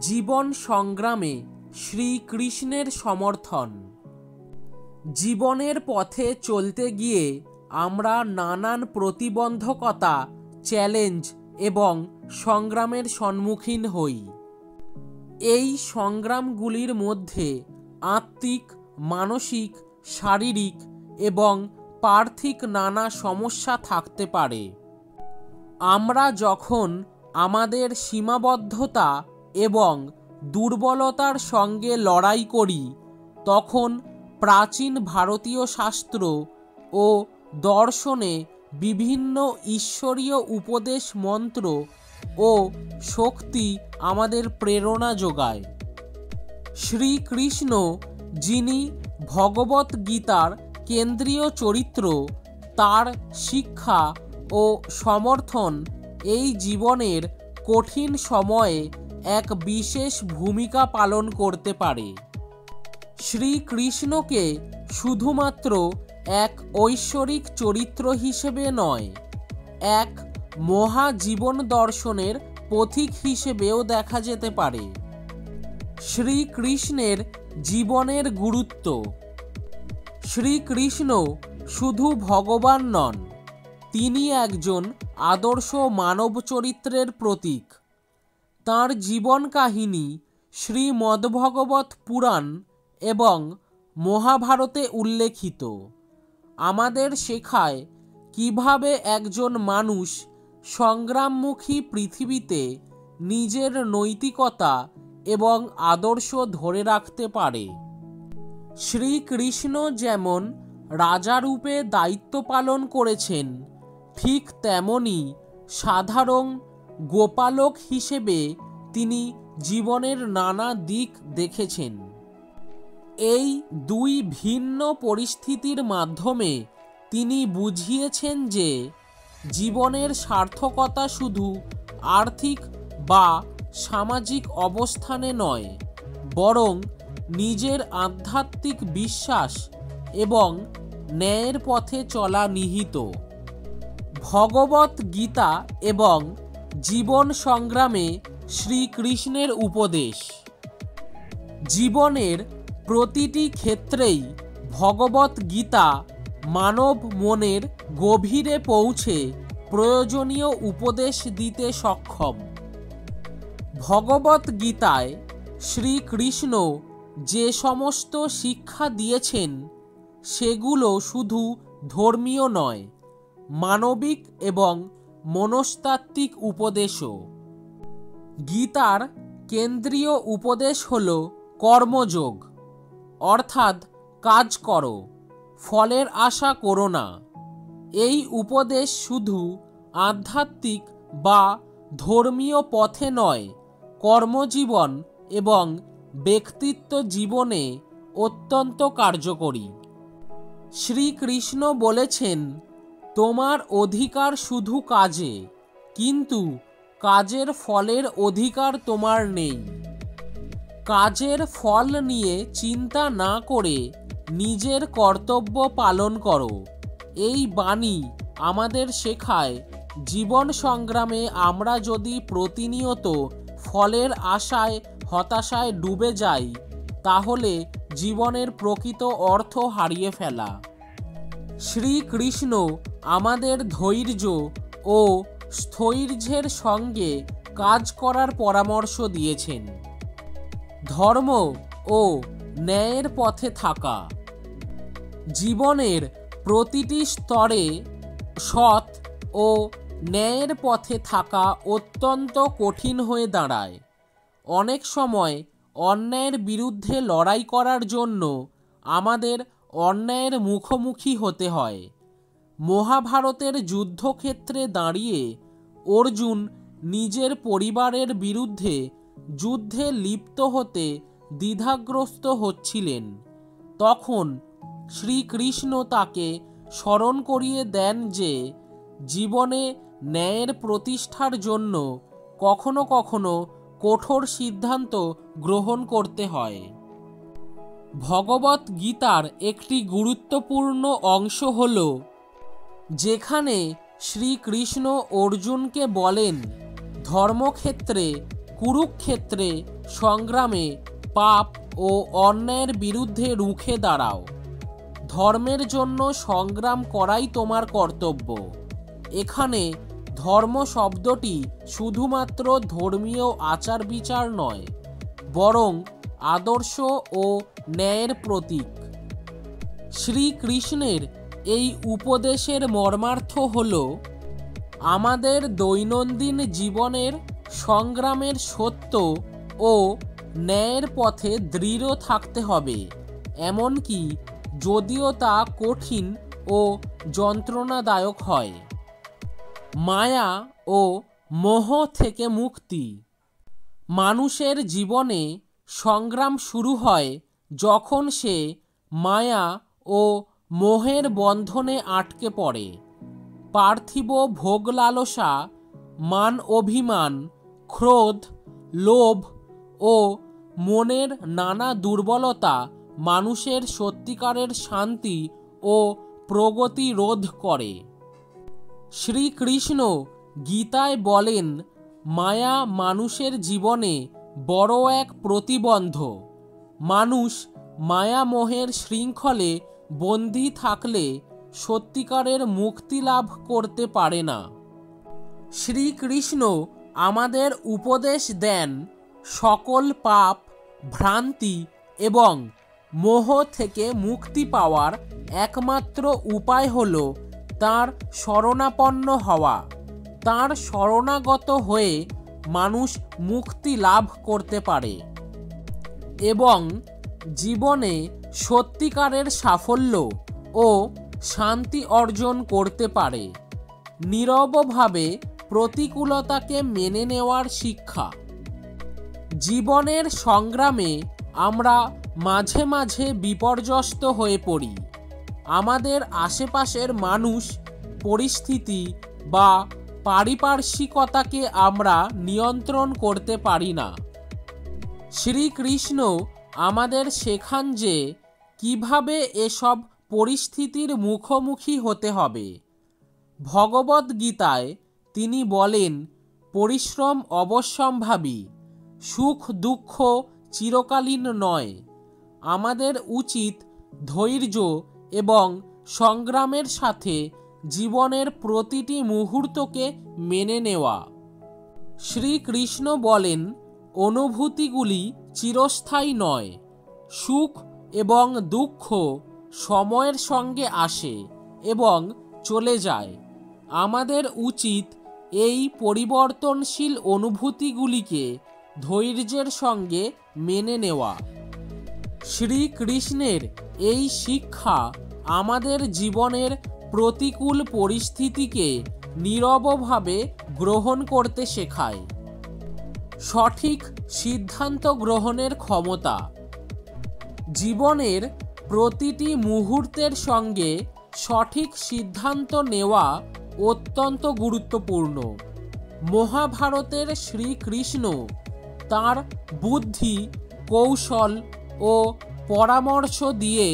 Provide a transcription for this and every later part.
জীবন সংগ্রামে শ্রীকৃষ্ণের সমর্থন। জীবনের পথে চলতে গিয়ে আমরা নানান প্রতিবন্ধকতা, চ্যালেঞ্জ এবং সংগ্রামের সম্মুখীন হই। এই সংগ্রামগুলির মধ্যে আত্মিক, মানসিক, শারীরিক এবং পার্থিক নানা সমস্যা থাকতে পারে। আমরা যখন আমাদের সীমাবদ্ধতা এবং দুর্বলতার সঙ্গে লড়াই করি, তখন প্রাচীন ভারতীয় শাস্ত্র ও দর্শনে বিভিন্ন ঈশ্বরীয় উপদেশ, মন্ত্র ও শক্তি আমাদের প্রেরণা যোগায়। শ্রীকৃষ্ণ, যিনি ভগবত গীতার কেন্দ্রীয় চরিত্র, তার শিক্ষা ও সমর্থন এই জীবনের কঠিন সময়ে এক বিশেষ ভূমিকা পালন করতে পারে। শ্রীকৃষ্ণকে শুধুমাত্র এক ঐশ্বরিক চরিত্র হিসেবে নয়, এক মহাজীবন দর্শনের পথিক হিসেবেও দেখা যেতে পারে। শ্রীকৃষ্ণের জীবনের গুরুত্ব। শ্রীকৃষ্ণ শুধু ভগবান নন, তিনি একজন আদর্শ মানব চরিত্রের প্রতীক। তাঁর জীবন কাহিনী শ্রীমদ্ভগবত পুরাণ এবং মহাভারতে উল্লেখিত। আমাদের শেখায় কিভাবে একজন মানুষ সংগ্রামমুখী পৃথিবীতে নিজের নৈতিকতা এবং আদর্শ ধরে রাখতে পারে। শ্রীকৃষ্ণ যেমন রাজারূপে দায়িত্ব পালন করেছেন, ঠিক তেমনি সাধারণ গোপালক হিসেবে তিনি জীবনের নানা দিক দেখেছেন। এই দুই ভিন্ন পরিস্থিতির মাধ্যমে তিনি বুঝিয়েছেন যে জীবনের সার্থকতা শুধু আর্থিক বা সামাজিক অবস্থানে নয়, বরং নিজের আধ্যাত্মিক বিশ্বাস এবং ন্যায়ের পথে চলা নিহিত। ভগবত গীতা এবং জীবন সংগ্রামে শ্রীকৃষ্ণের উপদেশ। জীবনের প্রতিটি ক্ষেত্রেই ভগবত গীতা মানব মনের গভীরে পৌঁছে প্রয়োজনীয় উপদেশ দিতে সক্ষম। ভগবত গীতায় শ্রীকৃষ্ণ যে সমস্ত শিক্ষা দিয়েছেন, সেগুলো শুধু ধর্মীয় নয়, মানবিক এবং মনস্তাত্ত্বিক উপদেশও। গীতার কেন্দ্রীয় উপদেশ হল কর্মযোগ, অর্থাৎ কাজ করো, ফলের আশা করো না। এই উপদেশ শুধু আধ্যাত্মিক বা ধর্মীয় পথে নয়, কর্মজীবন এবং ব্যক্তিত্ব জীবনে অত্যন্ত কার্যকরী। শ্রীকৃষ্ণ বলেছেন, তোমার অধিকার শুধু কাজে, কিন্তু কাজের ফলের অধিকার তোমার নেই। কাজের ফল নিয়ে চিন্তা না করে নিজের কর্তব্য পালন করো। এই বাণী আমাদের শেখায়, জীবন সংগ্রামে আমরা যদি প্রতিনিয়ত ফলের আশায়, হতাশায় ডুবে যাই, তাহলে জীবনের প্রকৃত অর্থ হারিয়ে ফেলা। শ্রীকৃষ্ণ আমাদের ধৈর্য ও স্থৈর্যের সঙ্গে কাজ করার পরামর্শ দিয়েছেন। ধর্ম ও ন্যায়ের পথে থাকা। জীবনের প্রতিটি স্তরে সৎ ও ন্যায়ের পথে থাকা অত্যন্ত কঠিন হয়ে দাঁড়ায়। অনেক সময় অন্যায়ের বিরুদ্ধে লড়াই করার জন্য আমাদের অন্যায়ের মুখোমুখি হতে হয়। মহাভারতের যুদ্ধক্ষেত্রে দাঁড়িয়ে অর্জুন নিজের পরিবারের বিরুদ্ধে যুদ্ধে লিপ্ত হতে দ্বিধাগ্রস্ত হচ্ছিলেন। তখন শ্রীকৃষ্ণ তাকে স্মরণ করিয়ে দেন যে জীবনে ন্যায়ের প্রতিষ্ঠার জন্য কখনো কখনো কঠোর সিদ্ধান্ত গ্রহণ করতে হয়। ভগবত গীতার একটি গুরুত্বপূর্ণ অংশ হল যেখানে শ্রীকৃষ্ণ অর্জুনকে বলেন, ধর্মক্ষেত্রে কুরুক্ষেত্রে সংগ্রামে পাপ ও অন্যায়ের বিরুদ্ধে রুখে দাঁড়াও। ধর্মের জন্য সংগ্রাম করাই তোমার কর্তব্য। এখানে ধর্ম শব্দটি শুধুমাত্র ধর্মীয় আচার বিচার নয়, বরং আদর্শ ও ন্যায়ের প্রতীক। শ্রীকৃষ্ণের এই উপদেশের মর্মার্থ হল আমাদের দৈনন্দিন জীবনের সংগ্রামের সত্য ও ন্যায়ের পথে দৃঢ় থাকতে হবে, এমনকি যদিও তা কঠিন ও যন্ত্রণাদায়ক হয়। মায়া ও মোহ থেকে মুক্তি। মানুষের জীবনে সংগ্রাম শুরু হয় যখন সে মায়া ও মোহের বন্ধনে আটকে পড়ে। পার্থিব ভোগ লালসা, মান অভিমান, ক্রোধ, লোভ ও মনের নানা দুর্বলতা মানুষের সত্যিকারের শান্তি ও প্রগতি রোধ করে। শ্রীকৃষ্ণ গীতায় বলেন, মায়া মানুষের জীবনে বড় এক প্রতিবন্ধ। মানুষ মায়ামোহের শৃঙ্খলে বন্দী থাকলে সত্যিকারের মুক্তি লাভ করতে পারে না। শ্রীকৃষ্ণ আমাদের উপদেশ দেন, সকল পাপ, ভ্রান্তি এবং মোহ থেকে মুক্তি পাওয়ার একমাত্র উপায় হল তাঁর শরণাপন্ন হওয়া। তাঁর শরণাগত হয়ে মানুষ মুক্তি লাভ করতে পারে এবং জীবনে সত্যিকারের সাফল্য ও শান্তি অর্জন করতে পারে। নীরবভাবে প্রতিকূলতাকে মেনে নেওয়ার শিক্ষা। জীবনের সংগ্রামে আমরা মাঝে মাঝে বিপর্যস্ত হয়ে পড়ি। আমাদের আশেপাশের মানুষ, পরিস্থিতি বা পারিপার্শ্বিকতাকে আমরা নিয়ন্ত্রণ করতে পারি না। শ্রীকৃষ্ণ আমাদের শেখান যে কিভাবে এসব পরিস্থিতির মুখোমুখি হতে হবে। ভগবদ্গীতায় তিনি বলেন, পরিশ্রম অবশ্যম্ভাবী, সুখ দুঃখ চিরকালীন নয়। আমাদের উচিত ধৈর্য এবং সংগ্রামের সাথে জীবনের প্রতিটি মুহূর্তকে মেনে নেওয়া। শ্রীকৃষ্ণ বলেন, অনুভূতিগুলি চিরস্থায়ী নয়। সুখ এবং দুঃখ সময়ের সঙ্গে আসে এবং চলে যায়। আমাদের উচিত এই পরিবর্তনশীল অনুভূতিগুলিকে ধৈর্যের সঙ্গে মেনে নেওয়া। শ্রীকৃষ্ণের এই শিক্ষা আমাদের জীবনের প্রতিকূল পরিস্থিতিকে নীরবভাবে গ্রহণ করতে শেখায়। সঠিক সিদ্ধান্ত গ্রহণের ক্ষমতা। জীবনের প্রতিটি মুহূর্তের সঙ্গে সঠিক সিদ্ধান্ত নেওয়া অত্যন্ত গুরুত্বপূর্ণ। মহাভারতের শ্রীকৃষ্ণ তাঁর বুদ্ধি, কৌশল ও পরামর্শ দিয়ে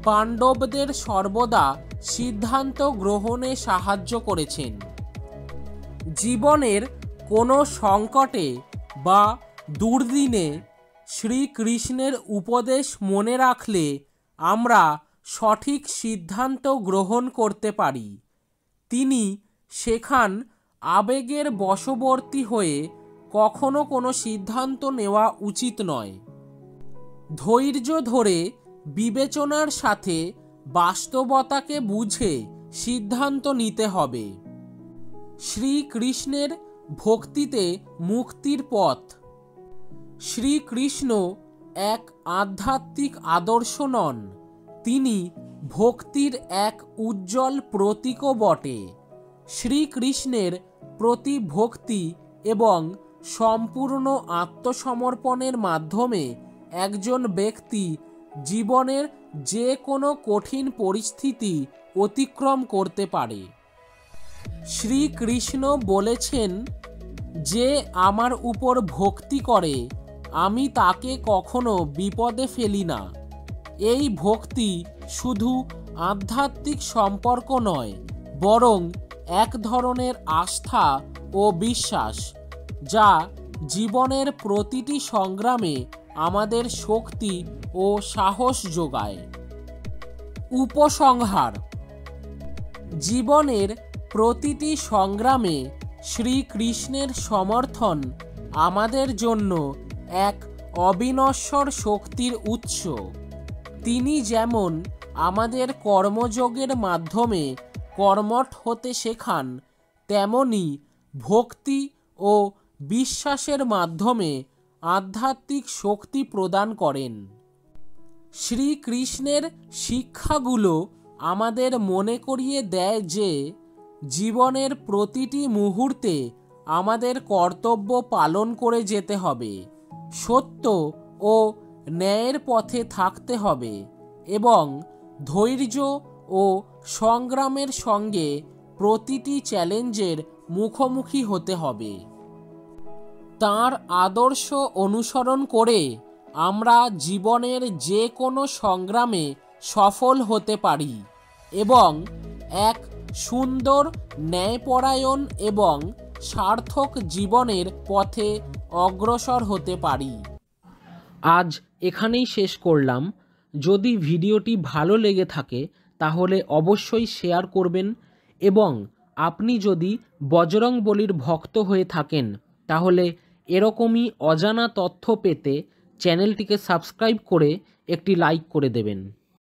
পাণ্ডবদের সর্বদা সিদ্ধান্ত গ্রহণে সাহায্য করেছেন। জীবনের কোনো সংকটে বা দুর্দিনে শ্রীকৃষ্ণের উপদেশ মনে রাখলে আমরা সঠিক সিদ্ধান্ত গ্রহণ করতে পারি। তিনি শেখান, আবেগের বশবর্তী হয়ে কখনো কোনো সিদ্ধান্ত নেওয়া উচিত নয়। ধৈর্য ধরে বিবেচনার সাথে বাস্তবতাকে বুঝে সিদ্ধান্ত নিতে হবে। শ্রীকৃষ্ণের ভক্তিতে মুক্তির পথ। শ্রীকৃষ্ণ এক আধ্যাত্মিক আদর্শ নন, তিনি ভক্তির এক উজ্জ্বল প্রতীকও বটে। শ্রীকৃষ্ণের প্রতি ভক্তি এবং সম্পূর্ণ আত্মসমর্পণের মাধ্যমে একজন ব্যক্তি জীবনের যে কোনো কঠিন পরিস্থিতি অতিক্রম করতে পারে। শ্রীকৃষ্ণ বলেছেন, যে আমার উপর ভক্তি করে আমি তাকে কখনো বিপদে ফেলি না। এই ভক্তি শুধু আধ্যাত্মিক সম্পর্ক নয়, বরং এক ধরনের আস্থা ও বিশ্বাস, যা জীবনের প্রতিটি সংগ্রামে আমাদের শক্তি ও সাহস যোগায়। উপসংহার: জীবনের প্রতিটি সংগ্রামে শ্রীকৃষ্ণের সমর্থন আমাদের জন্য এক অবিনশ্বর শক্তির উৎস। তিনি যেমন আমাদের কর্মযোগের মাধ্যমে কর্মঠ হতে শেখান, তেমনি ভক্তি ও বিশ্বাসের মাধ্যমে আধ্যাত্মিক শক্তি প্রদান করেন। শ্রীকৃষ্ণের শিক্ষাগুলো আমাদের মনে করিয়ে দেয় যে জীবনের প্রতিটি মুহূর্তে আমাদের কর্তব্য পালন করে যেতে হবে, সত্য ও ন্যায়ের পথে থাকতে হবে এবং ধৈর্য ও সংগ্রামের সঙ্গে প্রতিটি চ্যালেঞ্জের মুখোমুখি হতে হবে। তাঁর আদর্শ অনুসরণ করে আমরা জীবনের যে কোনো সংগ্রামে সফল হতে পারি এবং এক সুন্দর, ন্যায়পরায়ণ এবং সার্থক জীবনের পথে অগ্রসর হতে পারি। আজ এখানেই শেষ করলাম। যদি ভিডিওটি ভালো লেগে থাকে তাহলে অবশ্যই শেয়ার করবেন এবং আপনি যদি বজরংবলীর ভক্ত হয়ে থাকেন তাহলে এরকমই অজানা তথ্য পেতে চ্যানেলটিকে সাবস্ক্রাইব করে একটি লাইক করে দেবেন।